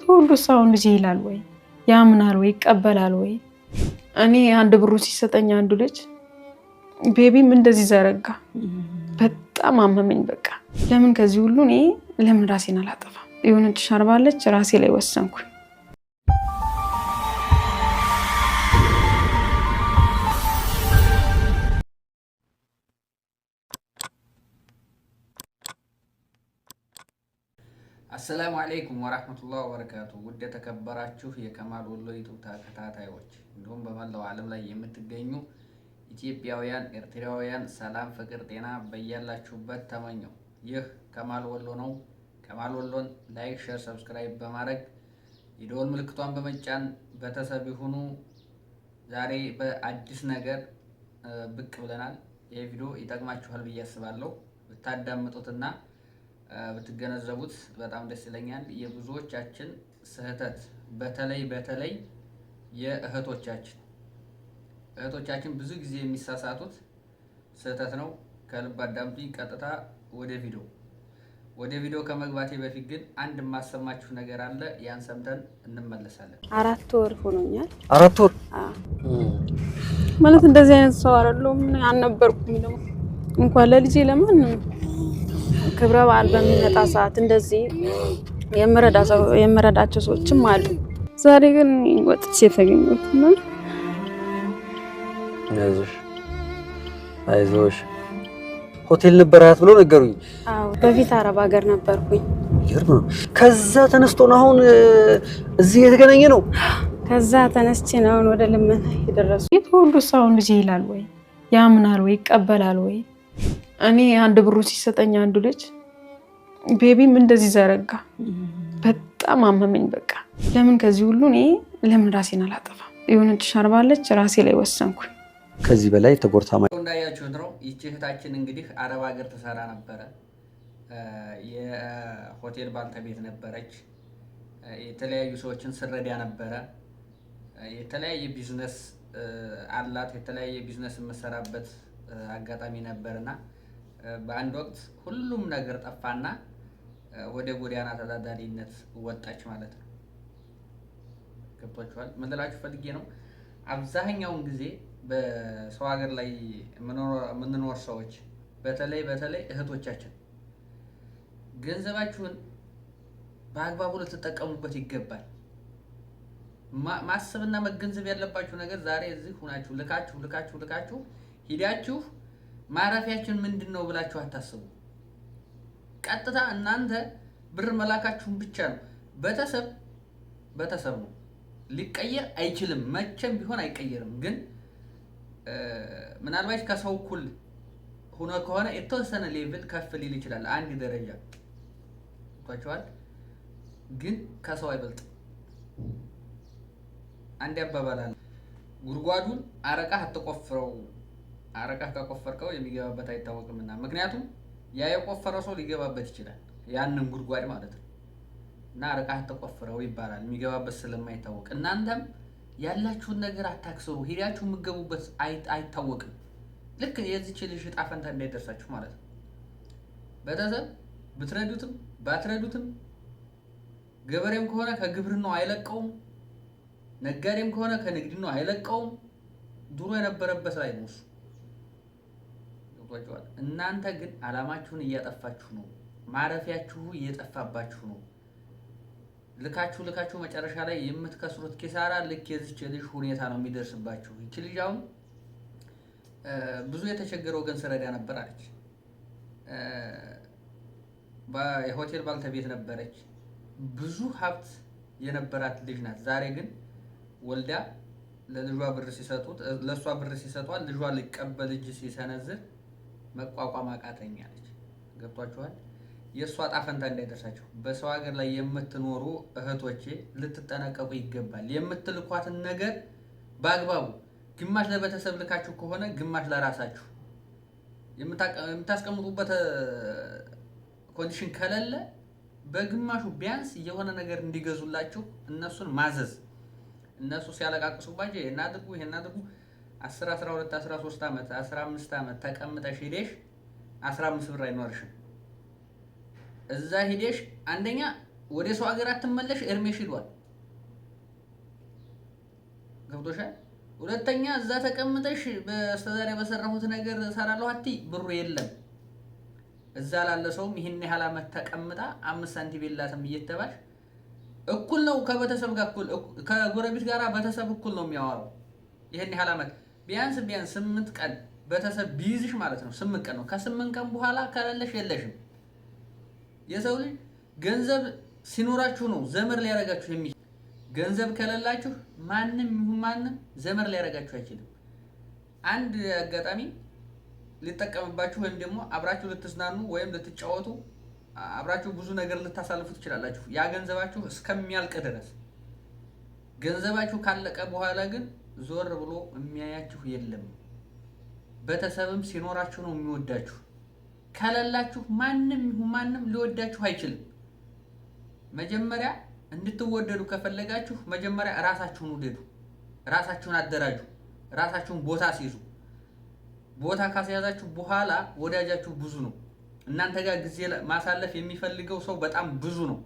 ሁሉ ሰው እንደዚህ ይላል ወይ ያምናል ወይ ይቀበላል ወይ? እኔ አንድ ብሩ ሲሰጠኝ አንዱ ልጅ ቤቢም እንደዚህ ዘረጋ። በጣም አመመኝ። በቃ ለምን ከዚህ ሁሉ እኔ ለምን ራሴን አላጠፋም? የሆነች ሻርባለች ራሴ ላይ ወሰንኩ። አሰላሙ አለይኩም ወራህመቱላሂ ወበረካቱ። ውድ የተከበራችሁ የከማል ወሎ ዩቲዩብ ተከታታዮች እንዲሁም በመላው ዓለም ላይ የምትገኙ ኢትዮጵያውያን፣ ኤርትራውያን ሰላም፣ ፍቅር፣ ጤና በያላችሁበት ተመኘው። ይህ ከማል ወሎ ነው። ከማል ወሎን ላይክ፣ ሼር፣ ሰብስክራይብ በማድረግ የደወል ምልክቷን በመጫን ቤተሰብ ይሁኑ። ዛሬ በአዲስ ነገር ብቅ ብለናል። ይህ ቪዲዮ ይጠቅማችኋል ብዬ አስባለሁ። ብታዳምጡትና ብትገነዘቡት በጣም ደስ ይለኛል። የብዙዎቻችን ስህተት በተለይ የእህቶቻችን ብዙ ጊዜ የሚሳሳቱት ስህተት ነው። ከልብ አዳምጡኝ። ቀጥታ ወደ ቪዲዮ ከመግባቴ በፊት ግን አንድ የማሰማችሁ ነገር አለ። ያን ሰምተን እንመለሳለን። 4 ወር ሆኖኛል። 4 ወር ማለት እንደዚህ አይነት ሰው አይደለሁም፣ አልነበርኩም። ደግሞ እንኳን ለልጄ ለማንም ክብረ በዓል በሚመጣ ሰዓት እንደዚህ የምረዳቸው ሰዎችም አሉ። ዛሬ ግን ወጥቼ የተገኘሁት ነው። አይዞሽ ሆቴል ነበራት ብሎ ነገሩኝ። አዎ በፊት አረብ ሀገር ነበርኩኝ። ይገርም። ከዛ ተነስቶ ነው አሁን እዚህ የተገናኘ ነው። ከዛ ተነስቼ ነው አሁን ወደ ልመና የደረስኩት። ሁሉ ሰው እንደዚህ ይላል ወይ ያምናል ወይ ይቀበላል ወይ? እኔ አንድ ብሩ ሲሰጠኝ አንዱ ልጅ ቤቢም እንደዚህ ዘረጋ። በጣም አመመኝ። በቃ ለምን ከዚህ ሁሉ እኔ ለምን ራሴን አላጠፋም? የሆነች ሻርባለች ራሴ ላይ ወሰንኩ። ከዚህ በላይ ተጎርታ እንዳያችሁት ነው። ይህች እህታችን እንግዲህ አረብ ሀገር ትሰራ ነበረ። የሆቴል ባልተቤት ነበረች። የተለያዩ ሰዎችን ስረዳ ነበረ። የተለያየ ቢዝነስ አላት። የተለያየ ቢዝነስ የምሰራበት አጋጣሚ ነበርና በአንድ ወቅት ሁሉም ነገር ጠፋና ወደ ጎዳና ተዳዳሪነት ወጣች ማለት ነው። ገብቷችኋል? ምን ልላችሁ ፈልጌ ነው፣ አብዛኛውን ጊዜ በሰው ሀገር ላይ የምንኖር ሰዎች በተለይ እህቶቻችን ገንዘባችሁን በአግባቡ ልትጠቀሙበት ይገባል። ማሰብና መገንዘብ ያለባችሁ ነገር ዛሬ እዚህ ሁናችሁ ልካችሁ ሂዳችሁ ማረፊያችን ምንድነው ብላችሁ አታስቡ። ቀጥታ እናንተ ብር መላካችሁን ብቻ ነው። ቤተሰብ ነው፣ ሊቀየር አይችልም። መቼም ቢሆን አይቀየርም። ግን ምናልባት ከሰው እኩል ሆኖ ከሆነ የተወሰነ ሌቭል ከፍ ሊል ይችላል። አንድ ደረጃ ታውቃላችሁ፣ ግን ከሰው አይበልጥ። አንድ ያባባላል፣ ጉድጓዱን አረቃህ አትቆፍረው፣ አረቃህ ከቆፈርከው የሚገባበት አይታወቅምና። ምክንያቱም ያ የቆፈረው ሰው ሊገባበት ይችላል፣ ያንን ጉድጓድ ማለት ነው። እና አረቃህ አትቆፍረው ይባላል፣ የሚገባበት ስለማይታወቅ። እናንተም ያላችሁን ነገር አታክስሩ፣ ሄዳችሁ የምትገቡበት አይታወቅም። ልክ የዚች ልጅ ዕጣ ፈንታ እንዳይደርሳችሁ ማለት ነው። ቤተሰብ ብትረዱትም ባትረዱትም፣ ገበሬም ከሆነ ከግብርናው አይለቀውም፣ ነጋዴም ከሆነ ከንግድናው አይለቀውም። ድሮ የነበረበት ላይ ነው እሱ። እናንተ ግን አላማችሁን እያጠፋችሁ ነው። ማረፊያችሁ እየጠፋባችሁ ነው። ልካችሁ መጨረሻ ላይ የምትከስሩት ኪሳራ ልክ የዚች ልጅ ሁኔታ ነው የሚደርስባችሁ። ይቺ ልጅ አሁን ብዙ የተቸገረ ወገን ስረዳ ነበር አለች። የሆቴል ባልተቤት ነበረች። ብዙ ሀብት የነበራት ልጅ ናት። ዛሬ ግን ወልዳ ለልጇ ብር ሲሰጡት ለሷ ብር ሲሰጧል ልጇ ሊቀበል እጅ ሲሰነዝር መቋቋም አቃተኛለች። ገብቷችኋል? የሷ ዕጣ ፈንታ እንዳይደርሳችሁ በሰው ሀገር ላይ የምትኖሩ እህቶቼ ልትጠነቀቁ ይገባል። የምትልኳትን ነገር በአግባቡ ግማሽ ለቤተሰብ ልካችሁ ከሆነ ግማሽ ለራሳችሁ የምታስቀምጡበት ኮንዲሽን ከሌለ በግማሹ ቢያንስ የሆነ ነገር እንዲገዙላችሁ እነሱን ማዘዝ። እነሱ ሲያለቃቅሱባችሁ ይሄን አድርጉ 10 12 13 ዓመት 15 ዓመት ተቀምጠሽ ሄደሽ 15 ብር አይኖርሽም። እዛ ሄደሽ አንደኛ ወደ ሰው ሀገር አትመለሽ፣ እርሜሽ ሄዷል። ገብቶሻል? ሁለተኛ እዛ ተቀምጠሽ በስተዛሬ በሰራሁት ነገር እሰራለሁ አትይ፣ ብሩ የለም። እዛ ላለ ሰውም ይሄን ያህል ዓመት ተቀምጣ 5 ሳንቲም የላትም እየተባልሽ እኩል ነው ከቤተሰብ ጋር እኩል ከጎረቤት ጋር ቤተሰብ እኩል ነው የሚያወራው። ይሄን ያህል ዓመት ቢያንስ 8 ቀን ቤተሰብ ቢይዝሽ ማለት ነው 8 ቀን ነው። ከ8 ቀን በኋላ ከሌለሽ የለሽም። የሰው ልጅ ገንዘብ ሲኖራችሁ ነው ዘመድ ሊያረጋችሁ የሚችል። ገንዘብ ከሌላችሁ ማንም ይሁን ማንም ዘመድ ሊያረጋችሁ አይችልም። አንድ አጋጣሚ ሊጠቀምባችሁ ወይም ደግሞ አብራችሁ ልትዝናኑ ወይም ልትጫወቱ አብራችሁ ብዙ ነገር ልታሳልፉ ትችላላችሁ፣ ያ ገንዘባችሁ እስከሚያልቅ ድረስ። ገንዘባችሁ ካለቀ በኋላ ግን ዞር ብሎ የሚያያችሁ የለም። ቤተሰብም ሲኖራችሁ ነው የሚወዳችሁ። ከሌላችሁ ማንም ይሁን ማንም ሊወዳችሁ አይችልም። መጀመሪያ እንድትወደዱ ከፈለጋችሁ መጀመሪያ ራሳችሁን ውደዱ፣ ራሳችሁን አደራጁ፣ ራሳችሁን ቦታ ሲይዙ። ቦታ ካስያዛችሁ በኋላ ወዳጃችሁ ብዙ ነው። እናንተ ጋር ጊዜ ማሳለፍ የሚፈልገው ሰው በጣም ብዙ ነው።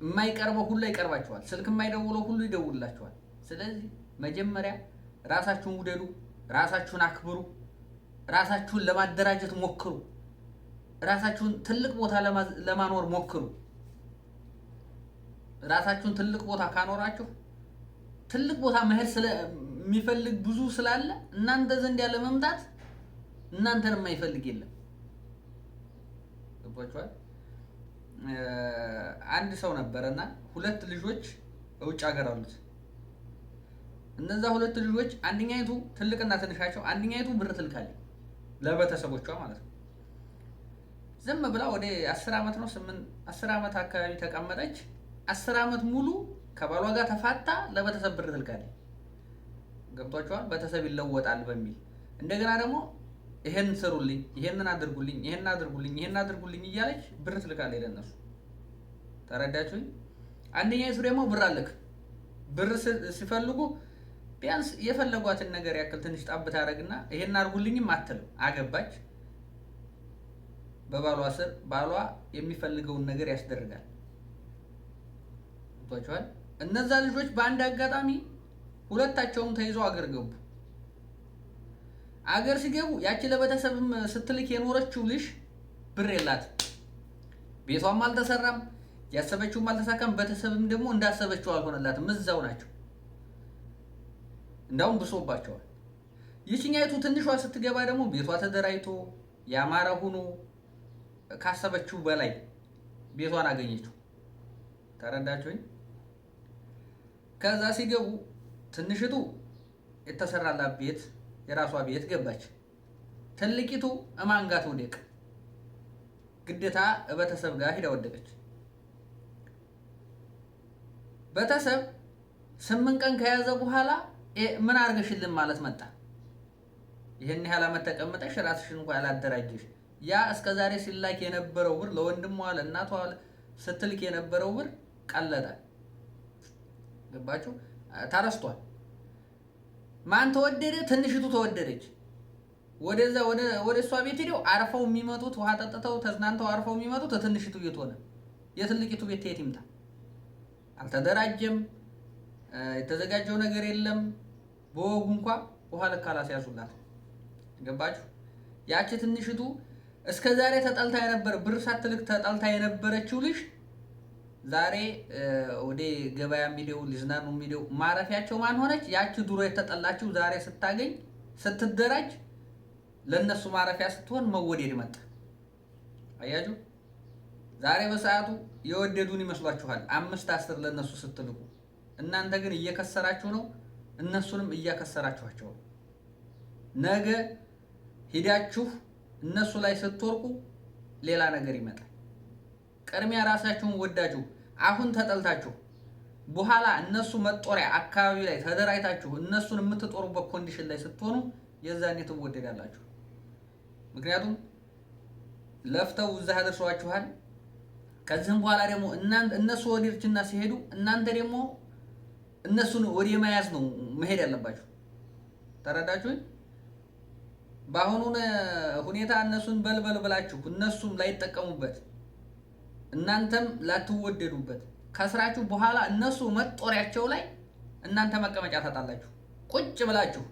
የማይቀርበው ሁሉ ይቀርባችኋል። ስልክ የማይደውለው ሁሉ ይደውልላችኋል። ስለዚህ መጀመሪያ ራሳችሁን ውደዱ፣ ራሳችሁን አክብሩ፣ ራሳችሁን ለማደራጀት ሞክሩ፣ ራሳችሁን ትልቅ ቦታ ለማኖር ሞክሩ። ራሳችሁን ትልቅ ቦታ ካኖራችሁ ትልቅ ቦታ መሄድ የሚፈልግ ብዙ ስላለ እናንተ ዘንድ ያለ መምጣት እናንተን የማይፈልግ የለም። ገባችኋል? አንድ ሰው ነበረና 2 ልጆች በውጭ ሀገር አሉት። እነዛ 2 ልጆች አንደኛይቱ ትልቅና ትንሻቸው፣ አንደኛይቱ ብር ትልካለች ለቤተሰቦቿ ማለት ነው። ዝም ብላ ወደ 10 ዓመት ነው 10 ዓመት አካባቢ ተቀመጠች። 10 ዓመት ሙሉ ከባሏ ጋር ተፋታ ለቤተሰብ ብር ትልካለች። ገብቷቸዋል? ቤተሰብ ይለወጣል በሚል እንደገና ደግሞ ይሄን ስሩልኝ፣ ይሄንን አድርጉልኝ፣ ይሄን አድርጉልኝ፣ ይሄን አድርጉልኝ እያለች ብር ትልካለች ለነሱ። ተረዳችሁኝ? አንደኛይቱ ደግሞ ብር አለክ ብር ሲፈልጉ ቢያንስ የፈለጓትን ነገር ያክል ትንሽ ጣብ ታደርግና ይሄን አድርጉልኝም አትልም። አገባች፣ በባሏ ስር ባሏ የሚፈልገውን ነገር ያስደርጋል። ገብቷቸዋል? እነዛ ልጆች በአንድ አጋጣሚ ሁለታቸውም ተይዘው አገር ገቡ። አገር ሲገቡ ያቺ ለቤተሰብም ስትልክ የኖረችው ልጅ ብር የላት፣ ቤቷም አልተሰራም፣ ያሰበችውም አልተሳካም። ቤተሰብም ደግሞ እንዳሰበችው አልሆነላትም። እዛው ናቸው። እንዳውም ብሶባቸዋል። ይችኛይቱ ትንሿ ስትገባ ደግሞ ቤቷ ተደራጅቶ ያማረ ሆኖ ካሰበችው በላይ ቤቷን አገኘችው። ተረዳችሁኝ? ከዛ ሲገቡ ትንሽቱ የተሰራላት ቤት የራሷ ቤት ገባች። ትልቂቱ እማን ጋር ትወደቅ? ግዴታ ቤተሰብ ጋር ሄዳ ወደቀች። ቤተሰብ 8 ቀን ከያዘ በኋላ ምን አርገሽልን ማለት መጣ። ይሄን ያህል ዓመት ተቀምጠሽ ራስሽን እንኳን ያላደራጀሽ፣ ያ እስከዛሬ ሲላክ የነበረው ብር ለወንድሟ ለእናቷ ስትልክ የነበረው ብር ቀለጠ። ገባችሁ? ተረስቷል። ማን ተወደደ? ትንሽቱ ተወደደች። ወደዛ ወደ እሷ ቤት ሄደው አርፈው የሚመጡት ውሃ ጠጥተው ተዝናንተው አርፈው የሚመጡት ትንሽቱ ቤት ሆነ። የትልቂቱ ቤት የት ይምጣ? አልተደራጀም። የተዘጋጀው ነገር የለም። በወጉ እንኳ ውሃ ልክ አላስያዙላት። ገባችሁ? ያቺ ትንሽቱ እስከዛሬ ተጣልታ የነበረ ብር ሳትልክ ተጣልታ የነበረችው ልጅ ዛሬ ወደ ገበያ የሚደው ሊዝናኑ የሚደው ማረፊያቸው ማን ሆነች? ያቺ ድሮ የተጠላችው ዛሬ ስታገኝ ስትደራጅ ለነሱ ማረፊያ ስትሆን መወደድ መጣ። አያችሁ? ዛሬ በሰዓቱ የወደዱን ይመስሏችኋል 5-10 ለነሱ ስትልቁ። እናንተ ግን እየከሰራችሁ ነው፣ እነሱንም እያከሰራችኋቸው ነው። ነገ ሂዳችሁ እነሱ ላይ ስትወርቁ ሌላ ነገር ይመጣል። ቅድሚያ ራሳችሁን ወዳጁ። አሁን ተጠልታችሁ በኋላ እነሱ መጦሪያ አካባቢ ላይ ተደራይታችሁ እነሱን የምትጦሩበት ኮንዲሽን ላይ ስትሆኑ የዛኔ ትወደዳላችሁ። ምክንያቱም ለፍተው እዛ አድርሰዋችኋል። ከዚህም በኋላ ደግሞ እነሱ ወደ እርጅና ሲሄዱ እናንተ ደግሞ እነሱን ወደ መያዝ ነው መሄድ ያለባችሁ። ተረዳችሁኝ? በአሁኑ ሁኔታ እነሱን በልበል ብላችሁ እነሱም ላይጠቀሙበት እናንተም ላትወደዱበት ከስራችሁ በኋላ እነሱ መጦሪያቸው ላይ እናንተ መቀመጫ ታጣላችሁ። ቁጭ ብላችሁ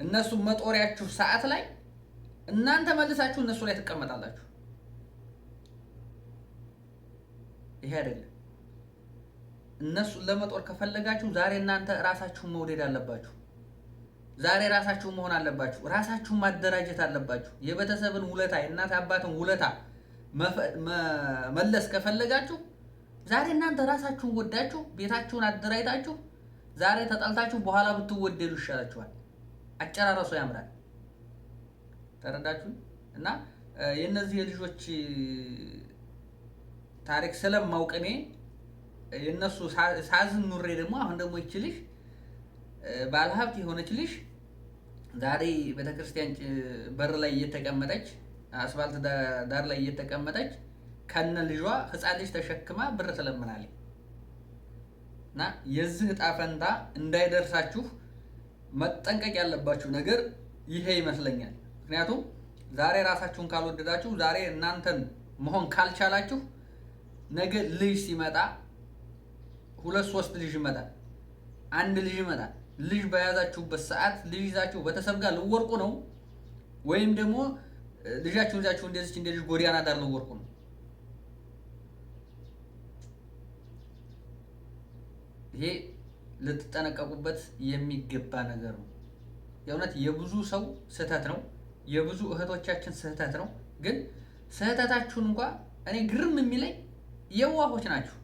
እነሱ መጦሪያችሁ ሰዓት ላይ እናንተ መልሳችሁ እነሱ ላይ ትቀመጣላችሁ። ይሄ አይደለም። እነሱን ለመጦር ከፈለጋችሁ ዛሬ እናንተ ራሳችሁን መውደድ አለባችሁ። ዛሬ ራሳችሁን መሆን አለባችሁ። ራሳችሁን ማደራጀት አለባችሁ። የቤተሰብን ውለታ የእናት አባትን ውለታ መለስ ከፈለጋችሁ ዛሬ እናንተ ራሳችሁን ወዳችሁ ቤታችሁን አደራጅታችሁ ዛሬ ተጣልታችሁ በኋላ ብትወደዱ ይሻላችኋል። አጨራረሱ ያምራል። ተረዳችሁ? እና የነዚህ የልጆች ታሪክ ስለማውቅ እኔ የነሱ ሳዝን ኑሬ ደግሞ አሁን ደግሞ ይችልሽ ባለሀብት የሆነች ልጅ ዛሬ ቤተክርስቲያን በር ላይ እየተቀመጠች አስፋልት ዳር ላይ እየተቀመጠች ከነ ልጇ ህፃን ልጅ ተሸክማ ብር ትለምናለች። እና የዚህ ዕጣ ፈንታ እንዳይደርሳችሁ መጠንቀቅ ያለባችሁ ነገር ይሄ ይመስለኛል። ምክንያቱም ዛሬ ራሳችሁን ካልወደዳችሁ ዛሬ እናንተን መሆን ካልቻላችሁ ነገ ልጅ ሲመጣ 2-3 ልጅ ይመጣል፣ 1 ልጅ ይመጣል። ልጅ በያዛችሁበት ሰዓት ልጅ ይዛችሁ ቤተሰብ ጋር ልወርቁ ነው ወይም ደግሞ ልጃችሁን ይዛችሁ እንደዚህ እንደ ልጅ ጎዳና ዳር ልወርቁ ነው። ይሄ ልትጠነቀቁበት የሚገባ ነገር ነው። የእውነት የብዙ ሰው ስህተት ነው፣ የብዙ እህቶቻችን ስህተት ነው። ግን ስህተታችሁን እንኳን እኔ ግርም የሚለኝ የዋሆች ናችሁ።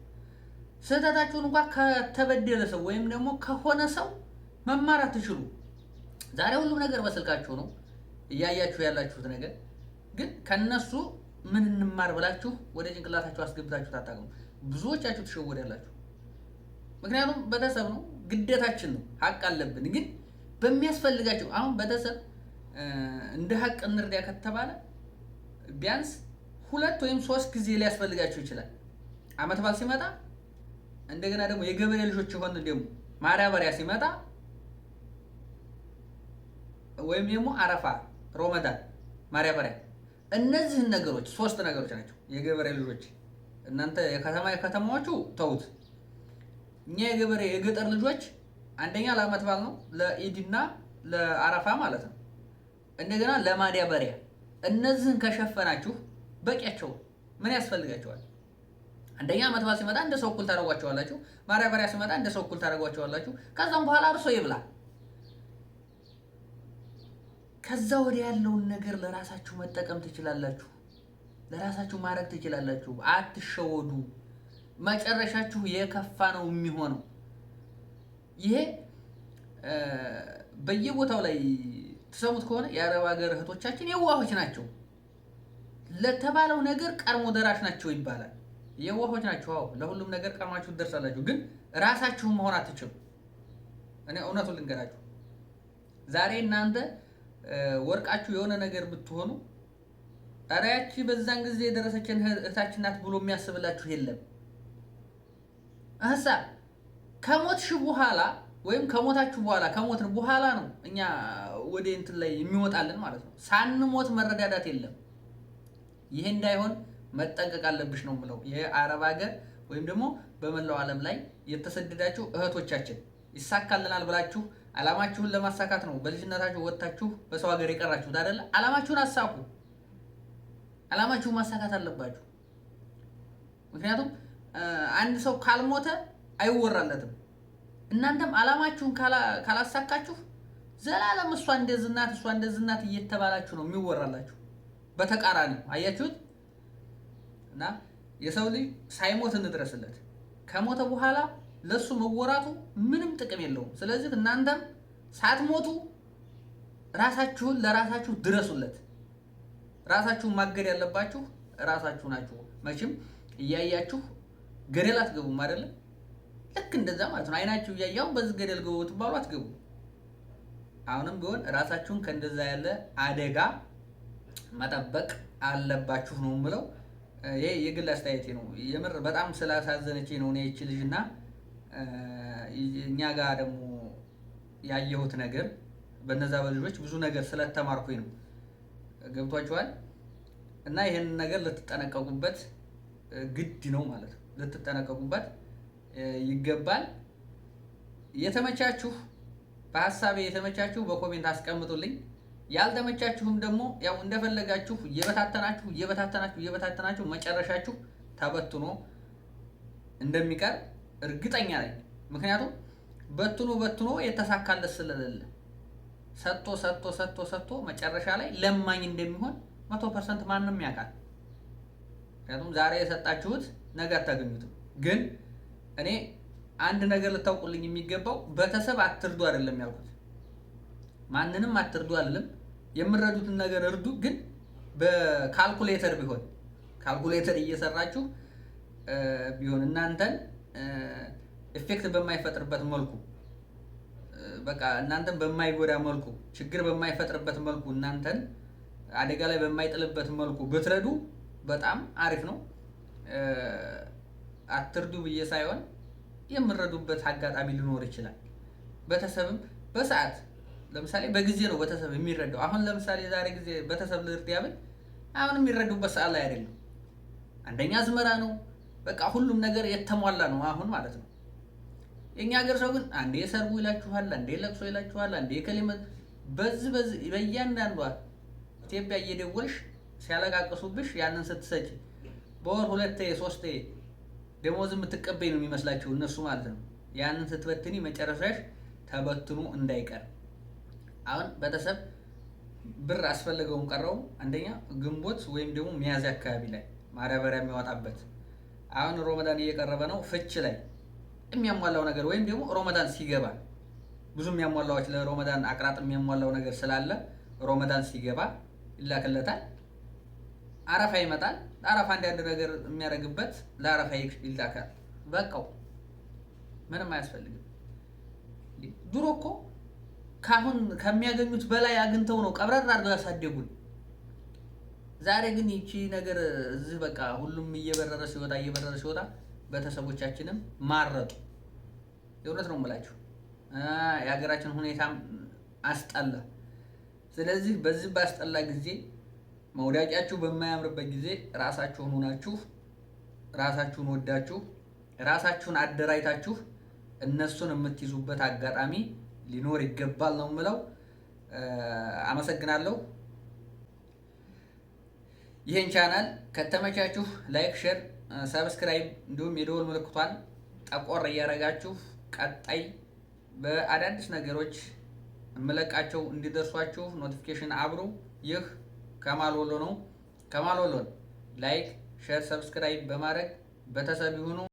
ስህተታችሁን እንኳን ከተበደለ ሰው ወይም ደግሞ ከሆነ ሰው መማር አትችሉ። ዛሬ ሁሉም ነገር በስልካችሁ ነው እያያችሁ ያላችሁት ነገር። ግን ከነሱ ምን እንማር ብላችሁ ወደ ጭንቅላታችሁ አስገብታችሁ ታጣቁ። ብዙዎቻችሁ ትሸወዳላችሁ። ምክንያቱም ቤተሰብ ነው፣ ግዴታችን ነው፣ ሀቅ አለብን። ግን በሚያስፈልጋችሁ አሁን ቤተሰብ እንደ ሀቅ እንርዳ ከተባለ ቢያንስ 2 ወይም 3 ጊዜ ሊያስፈልጋችሁ ይችላል። አመት በዓል ሲመጣ እንደገና ደግሞ የገበሬ ልጆች የሆኑ ደግሞ ማዳበሪያ ሲመጣ ወይም ደግሞ አረፋ፣ ሮመዳን፣ ማዳበሪያ እነዚህን ነገሮች 3 ነገሮች ናቸው የገበሬ ልጆች። እናንተ የከተማዎቹ ተውት። እኛ የገጠር ልጆች አንደኛ ለአመት በዓል ነው፣ ለኢድና ለአረፋ ማለት ነው። እንደገና ለማዳበሪያ እነዚህን ከሸፈናችሁ በቂያቸው ምን ያስፈልጋቸዋል? አንደኛ አመት በዓል ሲመጣ እንደ ሰው እኩል ታደርጓቸዋላችሁ። ማዳበሪያ ሲመጣ እንደ ሰው እኩል ታደርጓቸዋላችሁ። ከዛም በኋላ እርሶ ይብላ። ከዛ ወዲያ ያለውን ነገር ለራሳችሁ መጠቀም ትችላላችሁ። ለራሳችሁ ማድረግ ትችላላችሁ። አትሸወዱ። መጨረሻችሁ የከፋ ነው የሚሆነው። ይሄ በየቦታው ላይ ተሰሙት ከሆነ የአረብ ሀገር እህቶቻችን የዋሆች ናቸው። ለተባለው ነገር ቀድሞ ደራሽ ናቸው ይባላል። የዋሆች ናቸው። አዎ ለሁሉም ነገር ቀድማችሁ ትደርሳላችሁ። ግን ራሳችሁን መሆን አትችሉ። እኔ እውነቱን ልንገራችሁ፣ ዛሬ እናንተ ወርቃችሁ የሆነ ነገር ብትሆኑ ኧረ ያቺ በዛን ጊዜ የደረሰችን እህታችን ናት ብሎ የሚያስብላችሁ የለም። እህሳ ከሞትሽ በኋላ ወይም ከሞታችሁ በኋላ ከሞትን በኋላ ነው እኛ ወደ እንትን ላይ የሚወጣልን ማለት ነው። ሳንሞት መረዳዳት የለም። ይሄ እንዳይሆን መጠንቀቅ አለብሽ ነው የምለው። የአረብ ሀገር ወይም ደግሞ በመላው ዓለም ላይ የተሰደዳችሁ እህቶቻችን ይሳካልናል ብላችሁ አላማችሁን ለማሳካት ነው በልጅነታችሁ ወጥታችሁ በሰው ሀገር የቀራችሁት አይደለ? አላማችሁን አሳኩ። አላማችሁን ማሳካት አለባችሁ። ምክንያቱም አንድ ሰው ካልሞተ አይወራለትም። እናንተም አላማችሁን ካላሳካችሁ ዘላለም እሷ እንደዚህ ናት እሷ እንደዚህ ናት እየተባላችሁ ነው የሚወራላችሁ። በተቃራኒው አያችሁት? እና የሰው ልጅ ሳይሞት እንድረስለት። ከሞተ በኋላ ለሱ መወራቱ ምንም ጥቅም የለውም። ስለዚህ እናንተም ሳትሞቱ ራሳችሁን ለራሳችሁ ድረሱለት። ራሳችሁን ማገድ ያለባችሁ ራሳችሁ ናችሁ። መቼም እያያችሁ ገደል አትገቡም አይደለ? ልክ እንደዛ ማለት ነው። አይናችሁ እያያው በዚህ ገደል ገቡ ትባሉ አትገቡ። አሁንም ቢሆን ራሳችሁን ከእንደዛ ያለ አደጋ መጠበቅ አለባችሁ ነው የምለው። ይሄ የግል አስተያየቴ ነው። የምር በጣም ስላሳዘነችኝ ነው እኔ ይህች ልጅና እኛ ጋር ደግሞ ያየሁት ነገር በነዛ በልጆች ብዙ ነገር ስለተማርኩኝ ነው። ገብቷችኋል? እና ይሄን ነገር ልትጠነቀቁበት ግድ ነው ማለት ነው። ልትጠነቀቁበት ይገባል። የተመቻችሁ በሀሳቤ የተመቻችሁ በኮሜንት አስቀምጡልኝ። ያልተመቻችሁም ደግሞ ያው እንደፈለጋችሁ እየበታተናችሁ መጨረሻችሁ ተበትኖ እንደሚቀር እርግጠኛ ነኝ። ምክንያቱም በትኖ የተሳካለት ስለሌለ ሰጥቶ መጨረሻ ላይ ለማኝ እንደሚሆን 100% ማንም ያውቃል። ምክንያቱም ዛሬ የሰጣችሁት ነገ አታገኙትም። ግን እኔ አንድ ነገር ልታውቁልኝ የሚገባው ቤተሰብ አትርዱ አይደለም ያልኩት። ማንንም አትርዱ አይደለም። የምረዱትን ነገር እርዱ። ግን በካልኩሌተር ቢሆን ካልኩሌተር እየሰራችሁ ቢሆን እናንተን ኢፌክት በማይፈጥርበት መልኩ በቃ እናንተን በማይጎዳ መልኩ ችግር በማይፈጥርበት መልኩ እናንተን አደጋ ላይ በማይጥልበት መልኩ ብትረዱ በጣም አሪፍ ነው። አትርዱ ብዬ ሳይሆን የምረዱበት አጋጣሚ ሊኖር ይችላል። ቤተሰብም በሰዓት ለምሳሌ በጊዜ ነው ቤተሰብ የሚረዳው። አሁን ለምሳሌ ዛሬ ጊዜ ቤተሰብ ልርድ ያብል አሁን የሚረዱበት ሰዓት ላይ አይደለም። አንደኛ አዝመራ ነው፣ በቃ ሁሉም ነገር የተሟላ ነው አሁን ማለት ነው። የኛ ሀገር ሰው ግን አንዴ ሰርጉ ይላችኋል፣ አንዴ ለቅሶ ይላችኋል፣ አንዴ ከሊመት በዚህ በእያንዳንዷ ኢትዮጵያ እየደወልሽ ሲያለቃቅሱብሽ ያንን ስትሰጪ በወር 2-3 ደሞዝ የምትቀበይ ነው የሚመስላችሁ እነሱ ማለት ነው። ያንን ስትበትኒ መጨረሻሽ ተበትኖ እንዳይቀር። አሁን ቤተሰብ ብር አስፈልገውም ቀረው አንደኛ ግንቦት ወይም ደግሞ ሚያዝያ አካባቢ ላይ ማዳበሪያ የሚያወጣበት አሁን ሮመዳን እየቀረበ ነው። ፍች ላይ የሚያሟላው ነገር ወይም ደግሞ ሮመዳን ሲገባ ብዙ የሚያሟላዎች ለሮመዳን አቅራጥ የሚያሟላው ነገር ስላለ ሮመዳን ሲገባ ይላክለታል። አረፋ ይመጣል። አረፋ አንዳንድ ነገር የሚያደርግበት ለአረፋ ይላካል። በቃው ምንም አያስፈልግም። ድሮ እኮ ካሁን ከሚያገኙት በላይ አግኝተው ነው ቀብረር አድርገው ያሳደጉን። ዛሬ ግን ይቺ ነገር እዚህ በቃ ሁሉም እየበረረ ሲወጣ ቤተሰቦቻችንም ማረጡ። የእውነት ነው የምላችሁ። የሀገራችን ሁኔታም አስጠላ። ስለዚህ በዚህ ባስጠላ ጊዜ መውዳቂያችሁ በማያምርበት ጊዜ ራሳችሁን ሆናችሁ ራሳችሁን ወዳችሁ ራሳችሁን አደራጅታችሁ እነሱን የምትይዙበት አጋጣሚ ሊኖር ይገባል ነው የምለው። አመሰግናለሁ። ይህን ቻናል ከተመቻችሁ ላይክ፣ ሼር፣ ሰብስክራይብ እንዲሁም የደወል ምልክቷን ጠቆር እያደረጋችሁ ቀጣይ በአዳዲስ ነገሮች እመለቃቸው እንዲደርሷችሁ ኖቲፊኬሽን አብሩ። ይህ ከማል ወሎ ነው። ከማል ወሎን ላይክ፣ ሼር፣ ሰብስክራይብ በማድረግ ቤተሰብ ይሁኑ።